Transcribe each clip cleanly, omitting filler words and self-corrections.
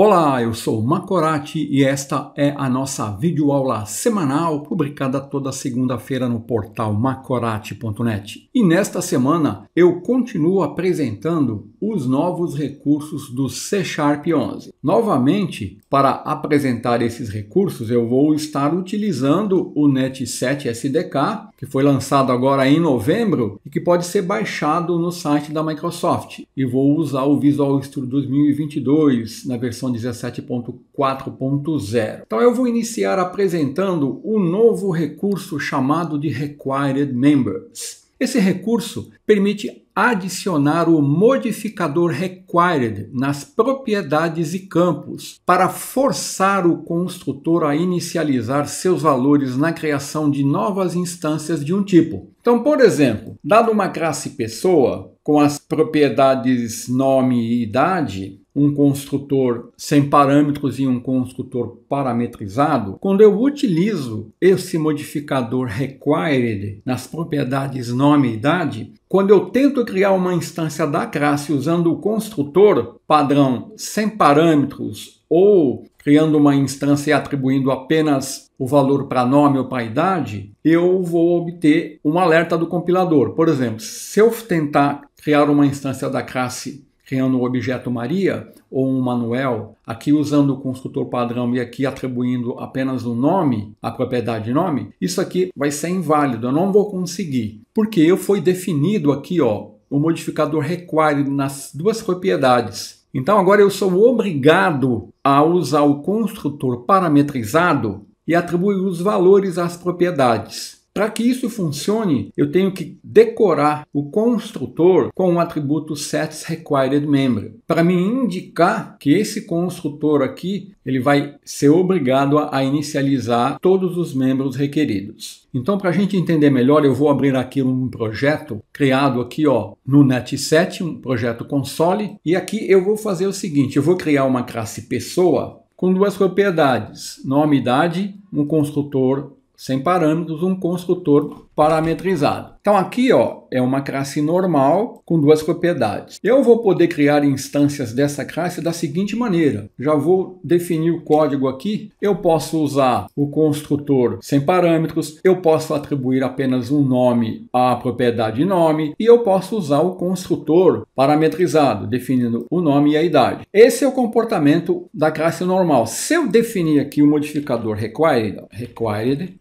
Olá, eu sou o Macorati e esta é a nossa videoaula semanal publicada toda segunda-feira no portal macorati.net. E nesta semana eu continuo apresentando os novos recursos do C# 11. Novamente, para apresentar esses recursos, eu vou estar utilizando o Net7 SDK, que foi lançado agora em novembro e que pode ser baixado no site da Microsoft. E vou usar o Visual Studio 2022 na versão 17.4.0. Então eu vou iniciar apresentando o novo recurso chamado de Required Members. Esse recurso permite adicionar o modificador required nas propriedades e campos para forçar o construtor a inicializar seus valores na criação de novas instâncias de um tipo. Então, por exemplo, dado uma classe pessoa com as propriedades nome e idade, um construtor sem parâmetros e um construtor parametrizado, quando eu utilizo esse modificador required nas propriedades nome e idade, quando eu tento criar uma instância da classe usando o construtor padrão sem parâmetros ou criando uma instância e atribuindo apenas o valor para nome ou para idade, eu vou obter um alerta do compilador. Por exemplo, se eu tentar criar uma instância da classe criando o objeto Maria ou um Manuel, aqui usando o construtor padrão e aqui atribuindo apenas o nome, a propriedade nome, isso aqui vai ser inválido, eu não vou conseguir, porque foi definido aqui o modificador required nas duas propriedades. Então agora eu sou obrigado a usar o construtor parametrizado e atribuir os valores às propriedades. Para que isso funcione, eu tenho que decorar o construtor com o atributo setRequiredMember, para me indicar que esse construtor aqui ele vai ser obrigado a inicializar todos os membros requeridos. Então, para a gente entender melhor, eu vou abrir aqui um projeto criado aqui no Net7, um projeto console, e aqui eu vou fazer o seguinte, eu vou criar uma classe pessoa com duas propriedades, nome e idade, um construtor sem parâmetros, um construtor parametrizado. Então aqui é uma classe normal com duas propriedades. Eu vou poder criar instâncias dessa classe da seguinte maneira. Já vou definir o código aqui. Eu posso usar o construtor sem parâmetros, eu posso atribuir apenas um nome à propriedade nome e eu posso usar o construtor parametrizado, definindo o nome e a idade. Esse é o comportamento da classe normal. Se eu definir aqui o modificador required,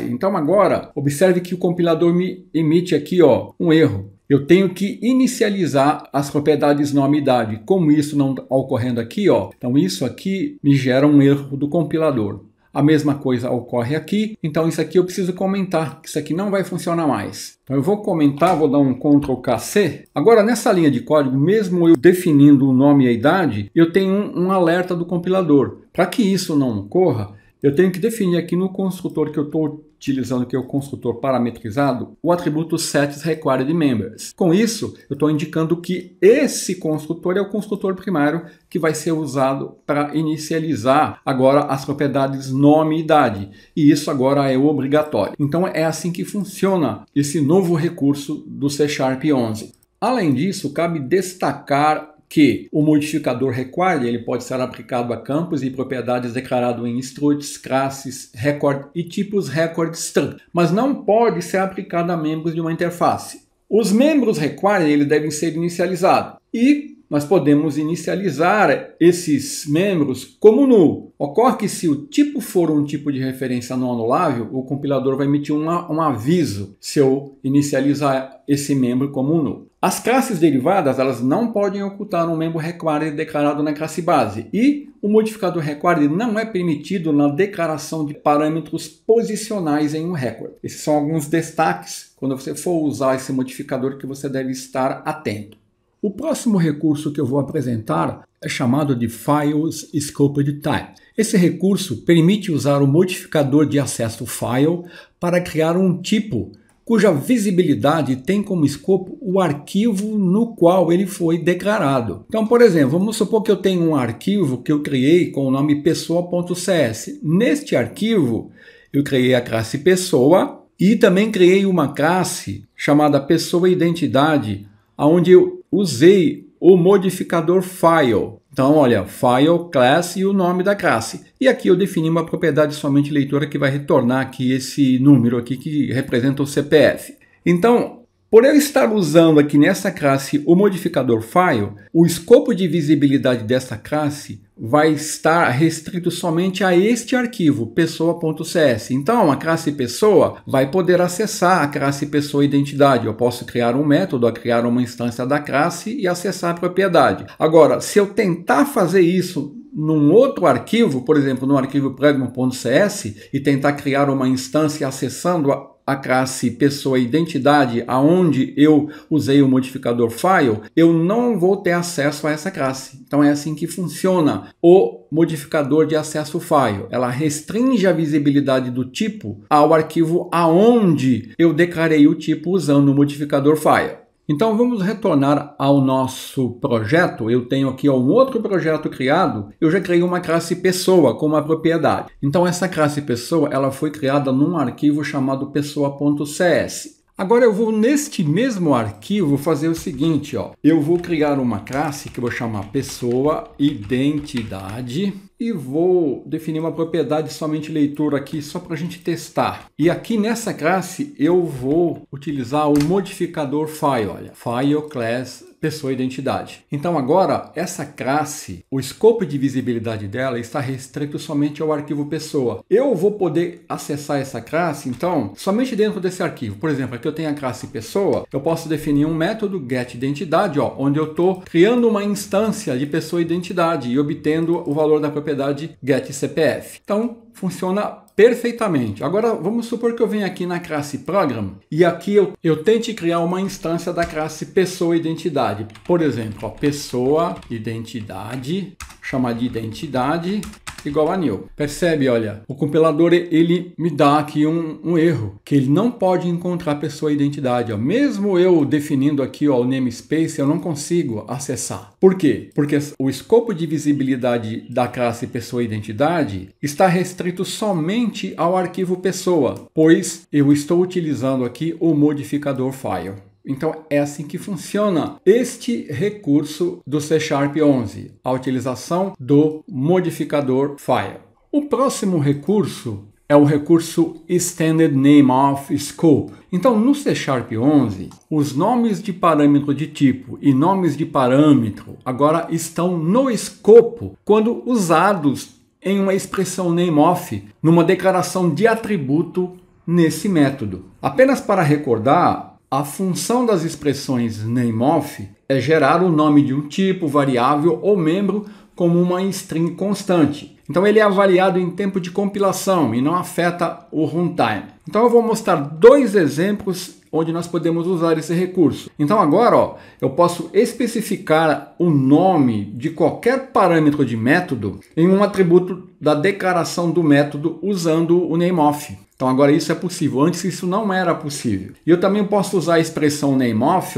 então agora observe que o compilador me emite aqui um erro. Eu tenho que inicializar as propriedades nome e idade. Como isso não está ocorrendo aqui, então isso aqui me gera um erro do compilador. A mesma coisa ocorre aqui, então isso aqui eu preciso comentar, que isso aqui não vai funcionar mais. Então eu vou comentar, vou dar um Ctrl+C. Agora nessa linha de código, mesmo eu definindo o nome e a idade, eu tenho um alerta do compilador. Para que isso não ocorra, eu tenho que definir aqui no construtor que eu estou utilizando, que é o construtor parametrizado, o atributo setRequiredMembers. Com isso, eu estou indicando que esse construtor é o construtor primário que vai ser usado para inicializar agora as propriedades nome e idade. E isso agora é obrigatório. Então é assim que funciona esse novo recurso do C# 11. Além disso, cabe destacar que o modificador required ele pode ser aplicado a campos e propriedades declarados em structs, classes, record e tipos record struct, mas não pode ser aplicado a membros de uma interface. Os membros required eles devem ser inicializados e nós podemos inicializar esses membros como null. Ocorre que se o tipo for um tipo de referência não anulável, o compilador vai emitir um aviso se eu inicializar esse membro como null. As classes derivadas elas não podem ocultar um membro required declarado na classe base e o modificador required não é permitido na declaração de parâmetros posicionais em um record. Esses são alguns destaques quando você for usar esse modificador que você deve estar atento. O próximo recurso que eu vou apresentar é chamado de Files Scoped Type. Esse recurso permite usar o modificador de acesso file para criar um tipo cuja visibilidade tem como escopo o arquivo no qual ele foi declarado. Então, por exemplo, vamos supor que eu tenho um arquivo que eu criei com o nome pessoa.cs. Neste arquivo, eu criei a classe pessoa e também criei uma classe chamada pessoa identidade, onde eu usei o modificador file. Então, olha, file, class e o nome da classe. E aqui eu defini uma propriedade somente leitora que vai retornar aqui esse número aqui que representa o CPF. Então, por eu estar usando aqui nessa classe o modificador file, o escopo de visibilidade dessa classe vai estar restrito somente a este arquivo, pessoa.cs. Então, a classe pessoa vai poder acessar a classe pessoa identidade. Eu posso criar um método, criar uma instância da classe e acessar a propriedade. Agora, se eu tentar fazer isso num outro arquivo, por exemplo, no arquivo pregma.cs, e tentar criar uma instância acessando a classe pessoa identidade, aonde eu usei o modificador file, eu não vou ter acesso a essa classe. Então é assim que funciona o modificador de acesso file. Ela restringe a visibilidade do tipo ao arquivo aonde eu declarei o tipo usando o modificador file. Então vamos retornar ao nosso projeto. Eu tenho aqui um outro projeto criado. Eu já criei uma classe pessoa com uma propriedade. Então essa classe pessoa ela foi criada num arquivo chamado pessoa.cs. Agora eu vou neste mesmo arquivo fazer o seguinte, eu vou criar uma classe que eu vou chamar pessoa identidade e vou definir uma propriedade somente leitura aqui só para a gente testar. E aqui nessa classe eu vou utilizar o modificador file, olha, file class pessoa identidade. Então agora essa classe, o escopo de visibilidade dela está restrito somente ao arquivo pessoa. Eu vou poder acessar essa classe então somente dentro desse arquivo. Por exemplo, aqui eu tenho a classe pessoa, eu posso definir um método getIdentidade, onde eu estou criando uma instância de pessoa identidade e obtendo o valor da propriedade getCPF. Então funciona perfeitamente. Agora vamos supor que eu venha aqui na classe program e aqui eu tente criar uma instância da classe pessoa identidade. Por exemplo, pessoa identidade, chamar de identidade igual a new. Percebe, olha, o compilador ele me dá aqui um erro, que ele não pode encontrar pessoa identidade. Mesmo eu definindo aqui o namespace, eu não consigo acessar. Por quê? Porque o escopo de visibilidade da classe pessoa identidade está restrito somente ao arquivo pessoa, pois eu estou utilizando aqui o modificador file. Então é assim que funciona este recurso do C# 11, a utilização do modificador file. O próximo recurso é o recurso Extended Name of Scope. Então no C# 11, os nomes de parâmetro de tipo e nomes de parâmetro agora estão no escopo quando usados em uma expressão nameOf, numa declaração de atributo nesse método. Apenas para recordar, a função das expressões nameOf é gerar o nome de um tipo, variável ou membro como uma string constante. Então ele é avaliado em tempo de compilação e não afeta o runtime. Então eu vou mostrar dois exemplos onde nós podemos usar esse recurso. Então agora eu posso especificar o nome de qualquer parâmetro de método em um atributo da declaração do método usando o nameOf. Então agora isso é possível, antes isso não era possível. E eu também posso usar a expressão nameOf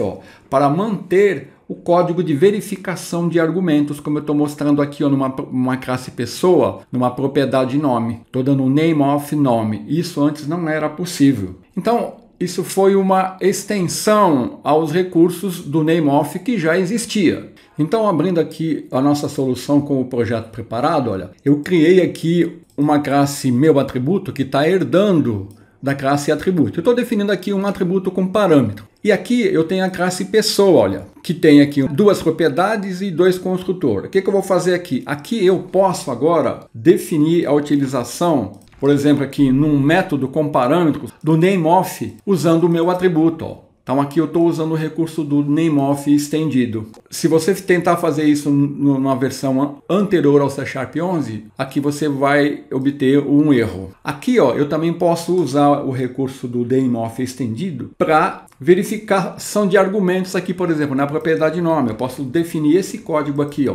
para manter o código de verificação de argumentos, como eu estou mostrando aqui numa classe pessoa, numa propriedade nome. Estou dando um nameOf nome. Isso antes não era possível. Então isso foi uma extensão aos recursos do nameOf que já existia. Então abrindo aqui a nossa solução com o projeto preparado, olha, eu criei aqui uma classe meu atributo que está herdando da classe atributo. Eu estou definindo aqui um atributo com parâmetro. E aqui eu tenho a classe pessoa, olha, que tem aqui duas propriedades e dois construtores. O que eu vou fazer aqui? Aqui eu posso agora definir a utilização, por exemplo, aqui num método com parâmetros do nameOf usando o meu atributo. Então aqui eu estou usando o recurso do nameOf estendido. Se você tentar fazer isso numa versão anterior ao C# 11, aqui você vai obter um erro. Aqui eu também posso usar o recurso do nameOf estendido para verificação de argumentos aqui, por exemplo, na propriedade nome. Eu posso definir esse código aqui,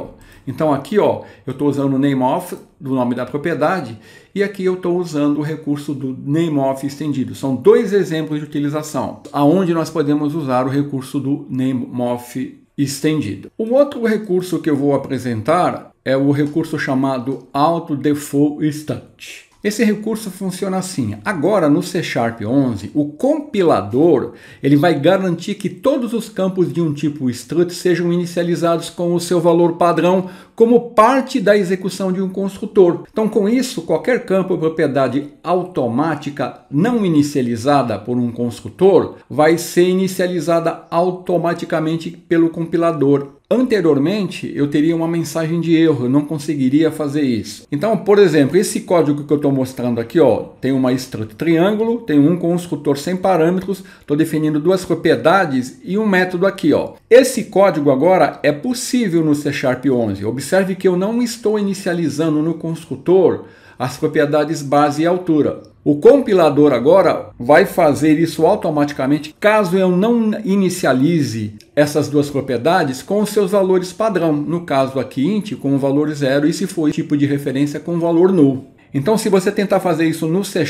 Então aqui, eu estou usando o nameOf do nome da propriedade e aqui eu estou usando o recurso do nameOf estendido. São dois exemplos de utilização, aonde nós podemos usar o recurso do nameOf estendido. Um outro recurso que eu vou apresentar é o recurso chamado AutoDefaultState. Esse recurso funciona assim. Agora no C# 11, o compilador ele vai garantir que todos os campos de um tipo struct sejam inicializados com o seu valor padrão como parte da execução de um construtor. Então, com isso, qualquer campo ou propriedade automática não inicializada por um construtor vai ser inicializada automaticamente pelo compilador. Anteriormente, eu teria uma mensagem de erro, eu não conseguiria fazer isso. Então, por exemplo, esse código que eu estou mostrando aqui, ó, tem uma struct triângulo, tem um construtor sem parâmetros, estou definindo duas propriedades e um método aqui, ó. Esse código agora é possível no C# 11. Observe que eu não estou inicializando no construtor as propriedades base e altura. O compilador agora vai fazer isso automaticamente caso eu não inicialize essas duas propriedades com os seus valores padrão. No caso aqui, int com o valor 0 e se for tipo de referência com o valor null. Então, se você tentar fazer isso no C#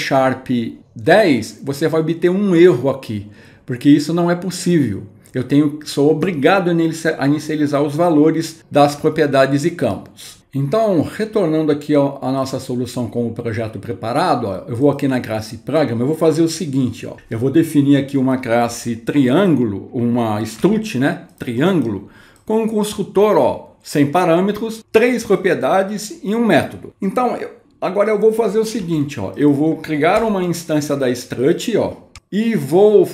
10, você vai obter um erro aqui, porque isso não é possível. Sou obrigado a inicializar os valores das propriedades e campos. Então, retornando aqui à nossa solução com o projeto preparado, ó, eu vou aqui na classe Program, eu vou fazer o seguinte, ó, eu vou definir aqui uma classe triângulo, uma struct, né, triângulo, com um construtor, ó, sem parâmetros, 3 propriedades e um método. Então, agora eu vou fazer o seguinte, ó, eu vou criar uma instância da struct, ó, e vou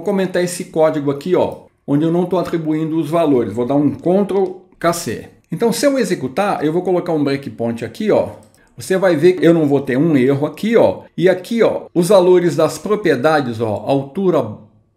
comentar esse código aqui, ó, onde eu não estou atribuindo os valores. Vou dar um Ctrl+C. Então, se eu executar, eu vou colocar um breakpoint aqui, ó. Você vai ver que eu não vou ter um erro aqui, ó. E aqui, ó, os valores das propriedades, ó, altura,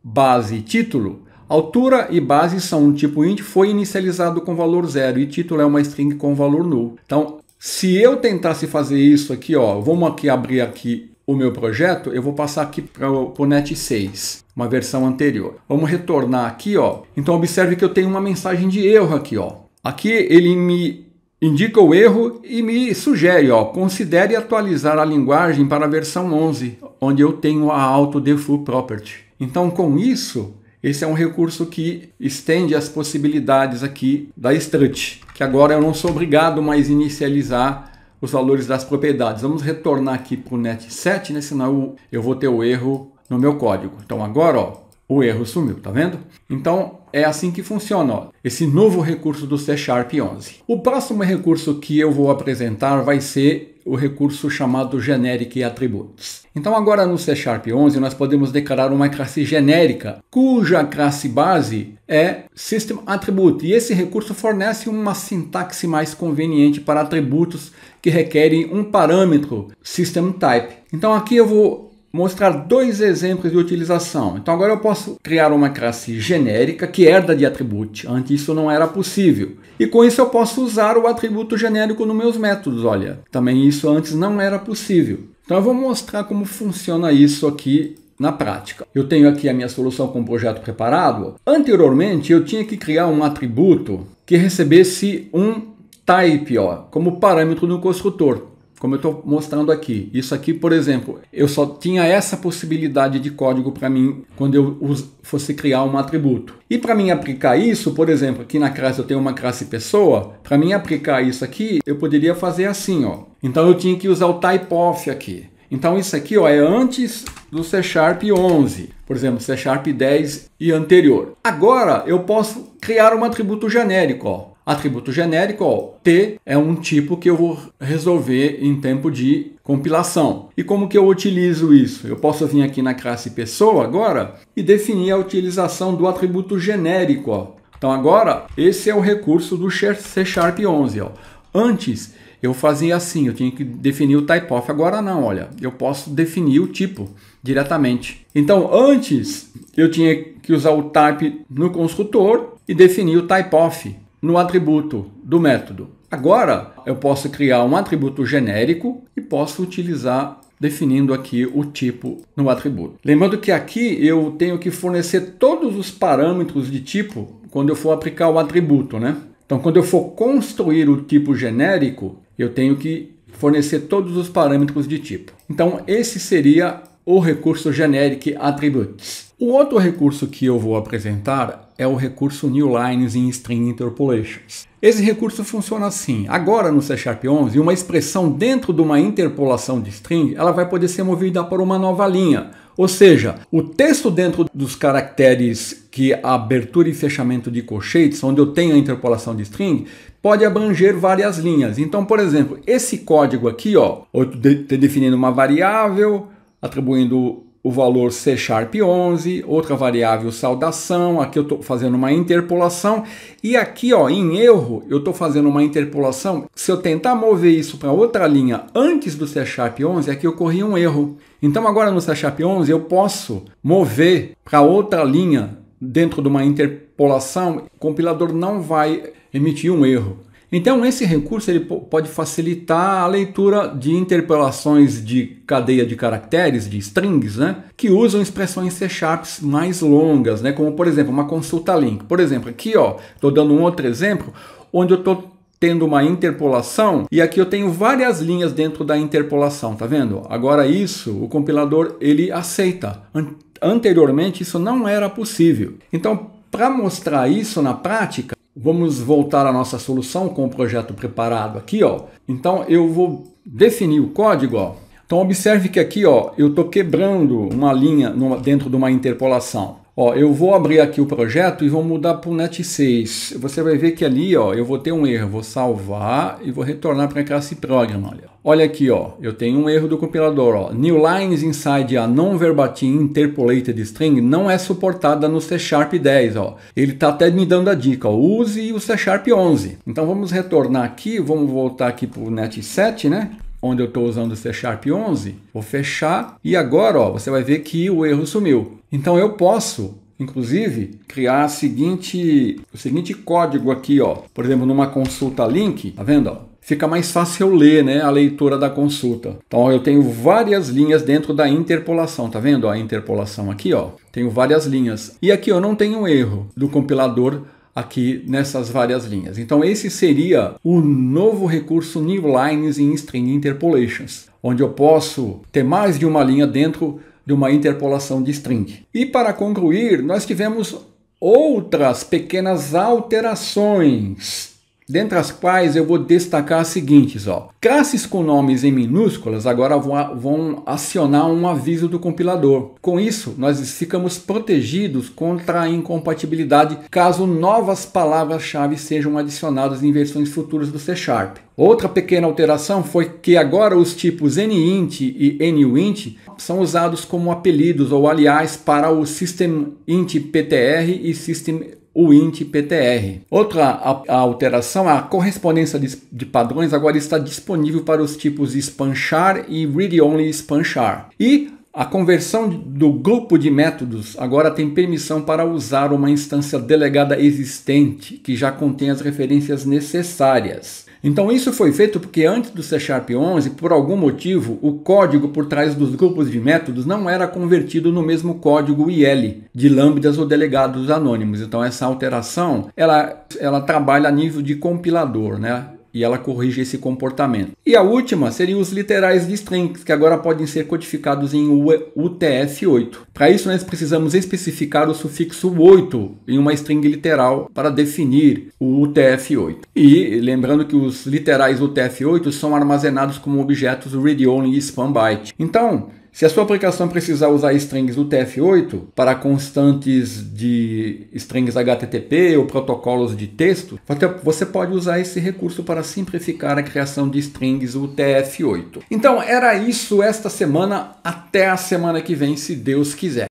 base e título. Altura e base são um tipo int, foi inicializado com valor 0 e título é uma string com valor null. Então, se eu tentasse fazer isso aqui, ó, vamos aqui abrir aqui o meu projeto, eu vou passar aqui para o Net 6, uma versão anterior. Vamos retornar aqui, ó. Então, observe que eu tenho uma mensagem de erro aqui, ó. Aqui ele me indica o erro e me sugere, ó, considere atualizar a linguagem para a versão 11, onde eu tenho a AutoDefault Property. Então, com isso, esse é um recurso que estende as possibilidades aqui da struct, que agora eu não sou obrigado mais a inicializar os valores das propriedades. Vamos retornar aqui para o Net 7, né? Senão eu vou ter o erro no meu código. Então, agora, ó, o erro sumiu, tá vendo? Então, é assim que funciona, ó, esse novo recurso do C# 11. O próximo recurso que eu vou apresentar vai ser o recurso chamado Generic Attributes. Então, agora no C# 11, nós podemos declarar uma classe genérica, cuja classe base é System Attribute. E esse recurso fornece uma sintaxe mais conveniente para atributos que requerem um parâmetro System Type. Então, aqui eu vou mostrar 2 exemplos de utilização. Então agora eu posso criar uma classe genérica que herda de attribute. Antes isso não era possível. E com isso eu posso usar o atributo genérico nos meus métodos. Olha, também isso antes não era possível. Então eu vou mostrar como funciona isso aqui na prática. Eu tenho aqui a minha solução com o projeto preparado. Anteriormente eu tinha que criar um atributo que recebesse um type, ó, como parâmetro no construtor. Como eu estou mostrando aqui. Isso aqui, por exemplo, eu só tinha essa possibilidade de código para mim quando eu fosse criar um atributo. E para mim aplicar isso, por exemplo, aqui na classe eu tenho uma classe pessoa. Para mim aplicar isso aqui, eu poderia fazer assim, ó. Então eu tinha que usar o typeof aqui. Então isso aqui, ó, é antes do C# 11. Por exemplo, C# 10 e anterior. Agora eu posso criar um atributo genérico, ó. Atributo genérico, ó, T é um tipo que eu vou resolver em tempo de compilação. E como que eu utilizo isso? Eu posso vir aqui na classe pessoa agora e definir a utilização do atributo genérico. Ó. Então agora, esse é o recurso do C# 11. Ó. Antes, eu fazia assim, eu tinha que definir o typeof. Agora não, olha, eu posso definir o tipo diretamente. Então antes, eu tinha que usar o type no construtor e definir o typeof no atributo do método. Agora, eu posso criar um atributo genérico e posso utilizar definindo aqui o tipo no atributo. Lembrando que aqui eu tenho que fornecer todos os parâmetros de tipo quando eu for aplicar o atributo, né? Então, quando eu for construir o tipo genérico, eu tenho que fornecer todos os parâmetros de tipo. Então, esse seria o recurso Generic Attributes. O outro recurso que eu vou apresentar é o recurso New Lines in String Interpolations. Esse recurso funciona assim. Agora no C# 11, uma expressão dentro de uma interpolação de string, ela vai poder ser movida para uma nova linha. Ou seja, o texto dentro dos caracteres que a abertura e fechamento de colchetes, onde eu tenho a interpolação de string, pode abranger várias linhas. Então, por exemplo, esse código aqui, ó, eu estou definindo uma variável, atribuindo o valor C# 11, outra variável saudação, aqui eu estou fazendo uma interpolação, e aqui ó, em erro eu estou fazendo uma interpolação. Se eu tentar mover isso para outra linha antes do C# 11, aqui ocorria um erro. Então agora no C# 11 eu posso mover para outra linha dentro de uma interpolação, o compilador não vai emitir um erro. Então esse recurso ele pode facilitar a leitura de interpolações de cadeia de caracteres, de strings, né, que usam expressões C# mais longas, né, como por exemplo uma consulta link. Por exemplo, aqui estou dando um outro exemplo onde eu estou tendo uma interpolação e aqui eu tenho várias linhas dentro da interpolação, tá vendo? Agora isso o compilador ele aceita. Anteriormente isso não era possível. Então para mostrar isso na prática, vamos voltar à nossa solução com o projeto preparado aqui, ó. Então eu vou definir o código, ó. Então observe que aqui, ó, eu estou quebrando uma linha dentro de uma interpolação. Ó, eu vou abrir aqui o projeto e vou mudar para o net6. Você vai ver que ali, ó, eu vou ter um erro. Vou salvar e vou retornar para a classe program. Olha aqui, ó, eu tenho um erro do compilador. Ó. New lines inside a non-verbatim interpolated string não é suportada no C# 10. Ó. Ele está até me dando a dica. Ó, use o C# 11. Então vamos retornar aqui. Vamos voltar aqui para o net7, né? Onde eu estou usando o C# 11, vou fechar e agora ó, você vai ver que o erro sumiu. Então eu posso, inclusive, criar o seguinte código aqui, ó. Por exemplo, numa consulta link, tá vendo? Ó? Fica mais fácil eu ler, né, a leitura da consulta. Então eu tenho várias linhas dentro da interpolação, tá vendo? Ó, a interpolação aqui, ó, tenho várias linhas. E aqui eu não tenho erro do compilador aqui nessas várias linhas. Então esse seria o novo recurso New Lines in String Interpolations, onde eu posso ter mais de uma linha dentro de uma interpolação de string. E para concluir, nós tivemos outras pequenas alterações, dentre as quais eu vou destacar as seguintes. Ó. Classes com nomes em minúsculas agora vão acionar um aviso do compilador. Com isso, nós ficamos protegidos contra a incompatibilidade caso novas palavras-chave sejam adicionadas em versões futuras do C#. Outra pequena alteração foi que agora os tipos NINT e NUINT são usados como apelidos ou aliás para o SystemIntPTR e SystemUintPTR. Outra alteração, a correspondência de padrões agora está disponível para os tipos spanchar e read-only spanchar. E a conversão do grupo de métodos agora tem permissão para usar uma instância delegada existente que já contém as referências necessárias. Então isso foi feito porque antes do C# 11, por algum motivo, o código por trás dos grupos de métodos não era convertido no mesmo código IL de lambdas ou delegados anônimos. Então essa alteração, ela trabalha a nível de compilador, né? E ela corrige esse comportamento. E a última seriam os literais de strings, que agora podem ser codificados em UTF-8. Para isso nós precisamos especificar o sufixo 8 em uma string literal para definir o UTF-8. E lembrando que os literais UTF-8 são armazenados como objetos read-only e span byte. Então, se a sua aplicação precisar usar strings UTF-8 para constantes de strings HTTP ou protocolos de texto, você pode usar esse recurso para simplificar a criação de strings UTF-8. Então era isso esta semana, até a semana que vem, se Deus quiser.